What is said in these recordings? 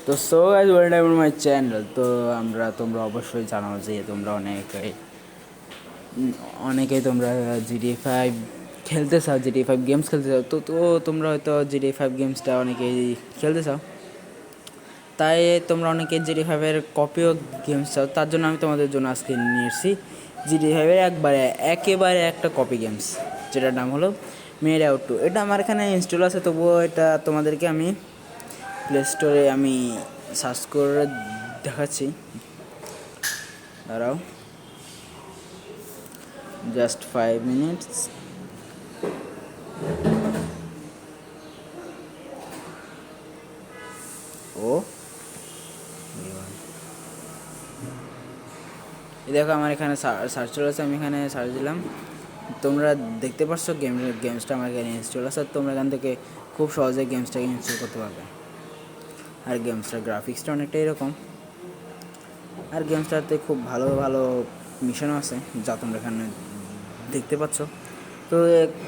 তো so guys welcome to my channel. তো তোমরা অবশ্যই জানো যে তোমরা অনেকেই তোমরা GTA 5 খেলতে চাও, GTA 5 গেমস খেলতে চাও। তো তোমরা হয়তো GTA 5 গেমসটা অনেকেই খেলতে চাও, তাই তোমরা অনেকে GTA 5-এর কপিও গেমস চাও। তার জন্য আমি তোমাদের জন্য আজকে নিয়ে এসেছি GTA 5-এর একেবারে একটা কপি গেমস, যেটার নাম হলো মেড আউট 2। এটা আমার এখানে ইনস্টল আছে, তবুও এটা তোমাদেরকে আমি প্লে স্টোরে আমি সার্চ করে দেখাচ্ছি। দাঁড়াও, জাস্ট 5 মিনিটস। ও এই দেখো, আমার এখানে সার্চ চলেছে, আমি এখানে সার্চ দিলাম। তোমরা দেখতে পাচ্ছ গেমসটা আমার এখানে ইনস্টল আছে। তোমরা এখান থেকে খুব সহজে গেমসটাকে ইনস্টল করতে পারবে। আর গেমসটার গ্রাফিক্সটা অনেকটা এরকম, আর গেমসটাতে খুব ভালো ভালো মিশনও আছে, যা তোমরা এখানে দেখতে পাচ্ছ। তো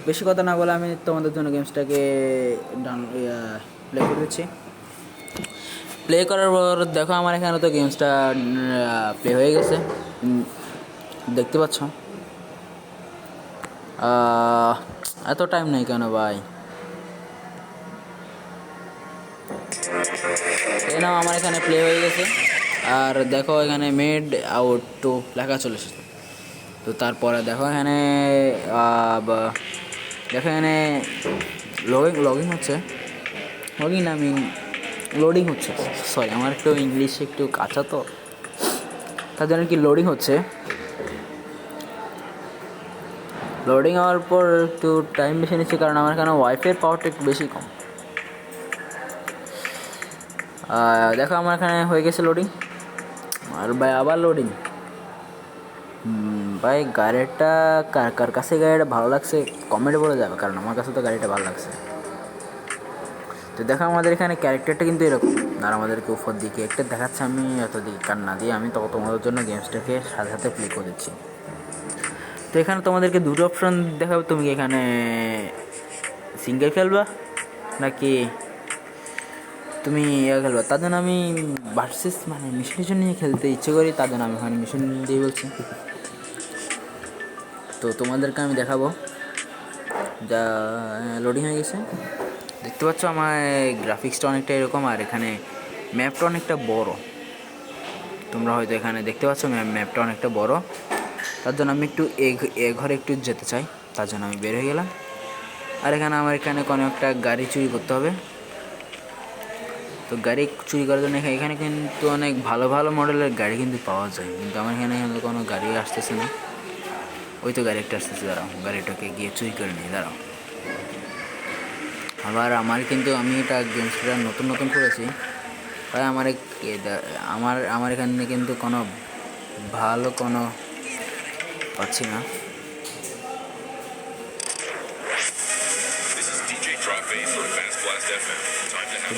বেশি কথা না বলে আমি তোমাদের জন্য গেমসটাকে প্লে করে দিচ্ছি। প্লে করার পর দেখো, আমার এখানে তো গেমসটা প্লে হয়ে গেছে, দেখতে পাচ্ছ। এত টাইম নেই কেন ভাই? এই নাও, আমার এখানে প্লে হয়ে গেছে। আর দেখো, এখানে মেড আউট 2 লেখা চলে এসেছে। তো তারপরে দেখো এখানে লগিং হচ্ছে, লোডিং হচ্ছে। সরি, আমার একটু ইংলিশ একটু কাঁচা, তো তার জন্য কি লোডিং হচ্ছে। লোডিং হওয়ার পর একটু টাইম বেশি নিচ্ছে, কারণ আমার এখানে ওয়াইফাইয়ের পাওয়ারটা একটু বেশি কম। দেখো, আমার এখানে হয়ে গেছে লোডিং। আর ভাই আবার লোডিং। ভাই গাড়িটা কার কাছে গাড়িটা ভালো লাগছে কমেন্টে বলে যাবে, কারণ আমার কাছে তো গাড়িটা ভালো লাগছে। তো দেখো, আমাদের এখানে ক্যারেক্টারটা কিন্তু এরকম, আর আমাদেরকে উপর দিকে একটা দেখাচ্ছে। আমি এত দিকে কার না দিয়ে আমি তোমাদের জন্য গেমসটাকে সাথে সাথে প্লে করে দিচ্ছি। তো এখানে তোমাদেরকে দুটো অপশন দেখাবে, তুমি এখানে সিঙ্গেল খেলবা নাকি তুমি খেলবা। তার জন্য আমি ভার্সেস মিশন নিয়ে খেলতে ইচ্ছে করি, তার জন্য আমি এখানে মিশন দিয়ে বলছি। তো তোমাদেরকে আমি দেখাবো, যা লোডিং হয়ে গেছে। দেখতে পাচ্ছ আমার গ্রাফিক্সটা অনেকটা এরকম, আর এখানে ম্যাপটা অনেকটা বড়। তোমরা হয়তো এখানে দেখতে পাচ্ছ ম্যাপটা অনেকটা বড়। তার জন্য আমি একটু এ ঘরে একটু যেতে চাই, তার জন্য আমি বের হয়ে গেলাম। আর আমার এখানে কোনো একটা গাড়ি চুরি করতে হবে। তো গাড়ি চুরি করার জন্য এখানে কিন্তু অনেক ভালো ভালো মডেলের গাড়ি কিন্তু পাওয়া যায়, কিন্তু আমার এখানে কোনো গাড়ি আসতেছে না। ওই তো গাড়ি একটা আসতেছে, দাঁড়াও, গাড়িটাকে গিয়ে চুরি করে নিই, দাঁড়াও। আবার আমি এটা গেমসটা নতুন করেছি, তাই আমার এখানে কিন্তু কোনো ভালো কোনো পাচ্ছি না।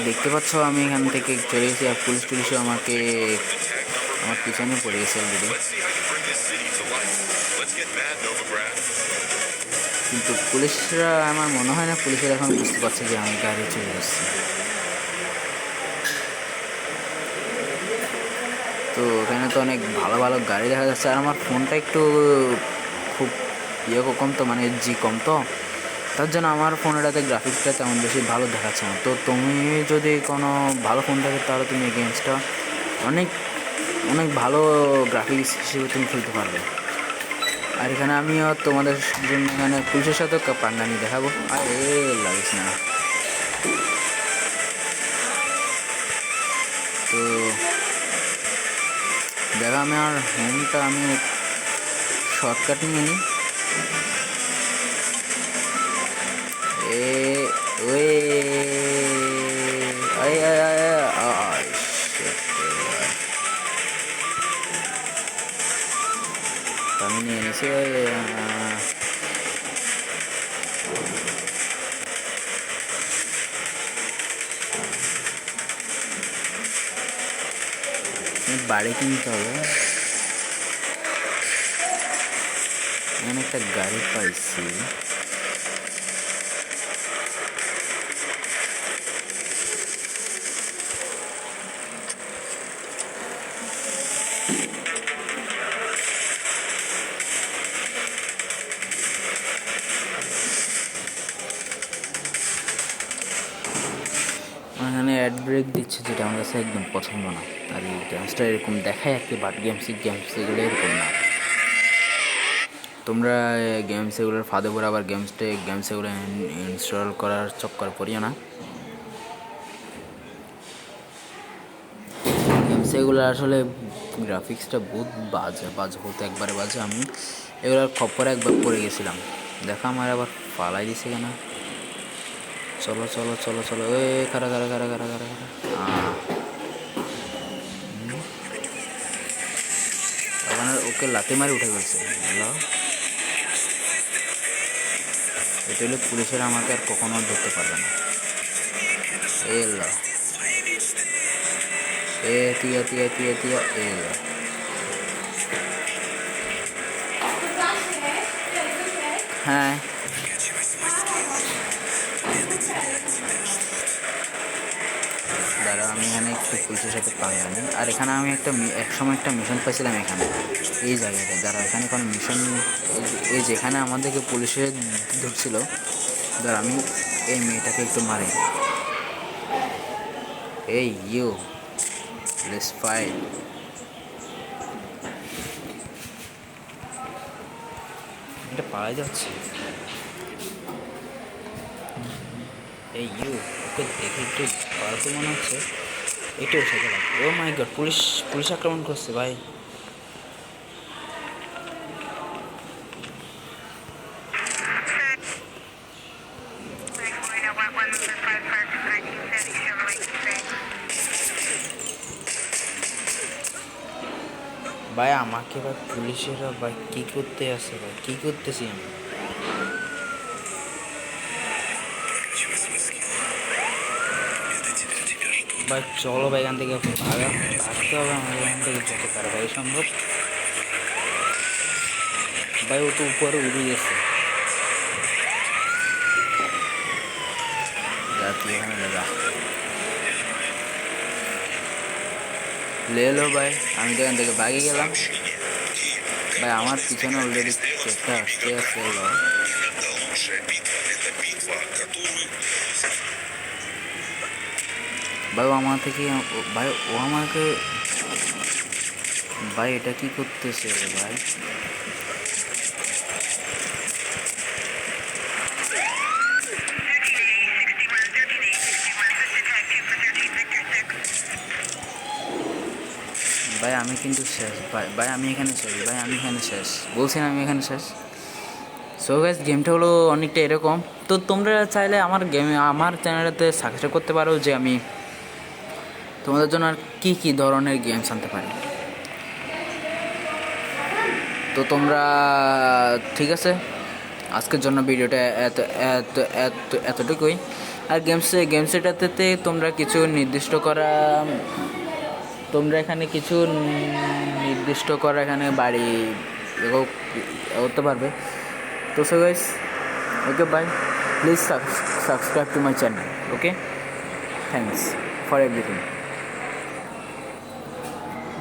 দেখতে পাচ্ছ আমি এখান থেকে চলে গেছি, আর পুলিশও আমার পিছনে পড়ে গেছে অলরেডি। কিন্তু পুলিশরা, আমার মনে হয় না পুলিশরা এখন বুঝতে পারছে যে আমি গাড়ি চলে যাচ্ছি। তো এখানে তো অনেক ভালো ভালো গাড়ি দেখা যাচ্ছে, আর আমার ফোনটা একটু খুব কম, তো জি কম, তো তার জন্য আমার ফোনটাতে গ্রাফিক্সটা তেমন বেশি ভালো দেখাচ্ছে না। তো তুমি যদি কোনো ভালো ফোন থাকে, তাহলে তুমি এই গেমসটা অনেক অনেক ভালো গ্রাফিক্স হিসেবে তুমি খেলতে পারবে। আর এখানে আমিও তোমাদের জন্য এখানে পুলিশের সাথে পাঙ্গানি দেখাবো। আর লাগিস না। তো দেখা, আমি আর হোমটা আমি শর্টকাট নিয়ে নিই। আমি নিয়ে নিয়েছি। বাড়ি কিনতে হবে। এখানে একটা গাড়ি পাইছি। ব্রেক দিচ্ছে, যেটা আমার কাছে একদম পছন্দ না। আর এই গেমসটা এরকম দেখায় আর কি, বাট গেমস এগুলো এরকম না। তোমরা গেমস এগুলোর ফাঁদে পড়ে আবার গেমস এগুলো ইনস্টল করার চক্কর পড়িও না। গেমস এগুলো আসলে গ্রাফিক্সটা বহুত বাজে হতো, একবারে বাজে। আমি এগুলোর খপ্পরে একবার পড়ে গেছিলাম, দেখা আমার আবার পালাই দিছে কেন। চলো চলো চলো চলো, এ খারা খারা খারা খারা খারা খারা ওখানে ওকে লাথি মারি উঠে গেছে। হ্যালো, এটা হলে পুলিশের আমাকে আর কখনো ধরতে পারবে না। এলো এ তিয়া তিয়া তিয়া তিয়া এলো। হ্যাঁ, দাঁড়া, আমি এখানে একটু পুলিশের সাথে পাঙ্গা নিই। আর এখানে আমি একসময় একটা মিশন পাইছিলাম এখানে, এই জায়গাটায়। যারা এখানে কোনো মিশন, এই যেখানে আমাদেরকে পুলিশে ধরছিল, ধর আমি এই মেয়েটাকে একটু মারি। এই ইউ, লেটস ফাইট। এটা পাওয়া যাচ্ছে। এই ইউ, ওকে দেখে একটু পাওয়ারফুল মনে হচ্ছে। এটাও সাথে লাগবে। ও মাই গড, পুলিশ আক্রমণ করছে ভাই। ভাই আমাকে ভাই পুলিশেরা ভাই কী করতে আসে, ভাই কী করতেছি আমি। ভাই চলো ভাই, এখান থেকে ভাগতে হবে আমাদের এখান থেকে যত তাড়াতাড়ি সম্ভব। ভাই ও তো উপরে উড়ে গেছে। লে লো ভাই, আমি তো এখান থেকে ভাগে গেলাম। ভাই আমার পিছনে অলরেডি একটা আসতে আসতে এলো। ভাই ও আমার থেকে, ভাই ও আমাকে, ভাই এটা কি করতেছে ভাই। ভাই আমি কিন্তু শেষ ভাই, আমি এখানে শেষ বলছি না, আমি এখানে শেষ। সো গাইস, গেমটা হলো অনেকটা এরকম। তো তোমরা চাইলে আমার চ্যানেলটাতে সাবস্ক্রাইব করতে পারো, যে আমি তোমাদের জন্য আর কী ধরনের গেমস আনতে পারি। তো তোমরা, ঠিক আছে, আজকের জন্য ভিডিওটা এতটুকুই। আর গেমসটাতে তোমরা কিছু এখানে কিছু নির্দিষ্ট করা এখানে বাড়ি করতে পারবে। তো so guys, okay bye, please subscribe to my channel. Okay, thanks for everything.